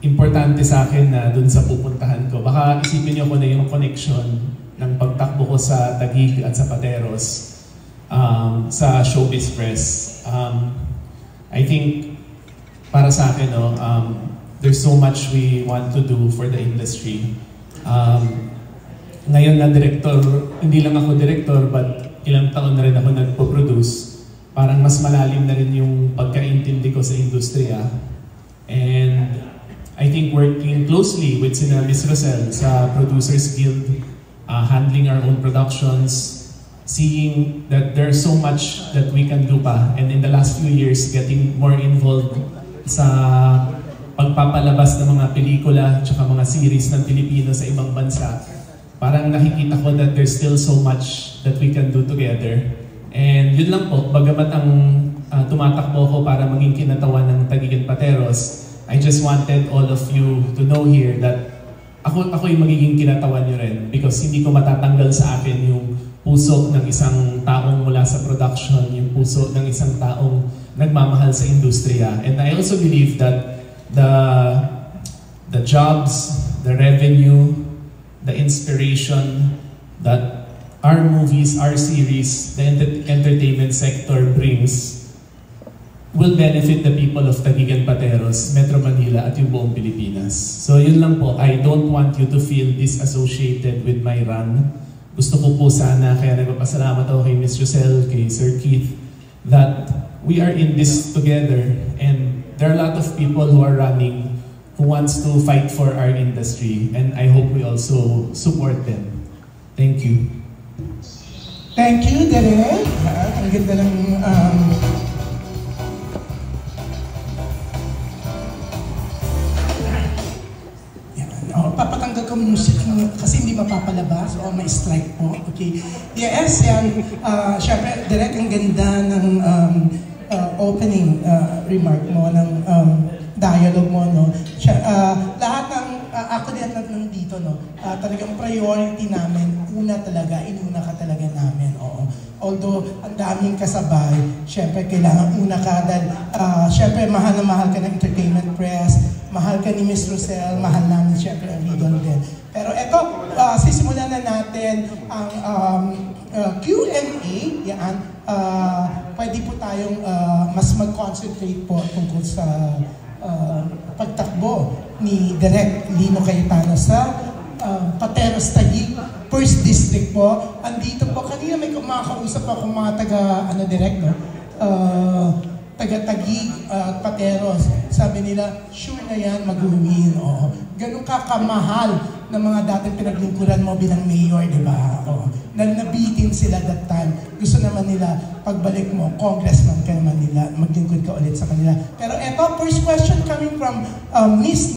Importante sa akin na dun sa pupuntahan ko. Baka isipin niyo ko na yung connection ng pagtakbo ko sa Taguig at sa Pateros sa Showbiz Press. I think para sa akin, there's so much we want to do for the industry. Ngayon na director, hindi lang ako director, but ilang taon na rin ako nagpo-produce. Parang mas malalim na rin yung pagkaintindi ko sa industriya. And I think working closely with sina Miss Rosel sa Producers Guild, handling our own productions, seeing that there's so much that we can do pa. And in the last few years, getting more involved sa pagpapalabas ng mga pelikula at mga series ng Pilipino sa ibang bansa. Parang nakikita ko that there's still so much that we can do together. And yun lang po, bagamat ang tumatakbo ko para maging kinatawan ng Taguig at Pateros, I just wanted all of you to know here that ako yung magiging kinatawan nyo rin, because hindi ko matatanggal sa akin yung puso ng isang taong mula sa production, yung puso ng isang taong nagmamahal sa industriya. And I also believe that the jobs, the revenue, the inspiration that our movies, our series, the entertainment sector brings will benefit the people of Taguig and Pateros, Metro Manila at yung buong Pilipinas. So yun lang po, I don't want you to feel disassociated with my run. Gusto ko po sana, kaya nagpapasalamat ako kay Ms. Rosel, kay Sir Keith, that we are in this together, and there are a lot of people who are running who wants to fight for our industry, and I hope we also support them. Thank you. Thank you, Derek. Ang ganda ng papatanggal ko music kasi hindi mapapalabas o may strike po. Okay. Yes, yan. Siyempre, Derek, ang ganda ng opening remark mo, ng dialogue mo, no? Lahat ng ako din nandito, no? Talagang priority namin, inuna ka talaga namin, oo. Although, ang daming kasabay, syempre, kailangan una ka dahil, syempre, mahal na mahal ka ng entertainment press, mahal ka ni Miss Rosel, mahal namin, syempre, ang Regal din. Pero eto, sisimulan na natin ang Q&A, yan. Pwede po tayong mas mag-concentrate po tungkol sa pagtakbo ni Direk Lino Cayetano sa Pateros Taguig, 1st District po. Andito po, kanina may kumakausap ako mga taga-Direk, no? Taga-Taguig, Pateros. Sabi nila, sure na yan, mag-win. Ganun kakamahal ng mga dating pinaglingkuran mo bilang mayor, di ba? Nabitin sila that time. Gusto naman nila, pagbalik mo, congressman ka naman nila, maglingkod ka ulit sa kanila. Pero eto, first question coming from Miss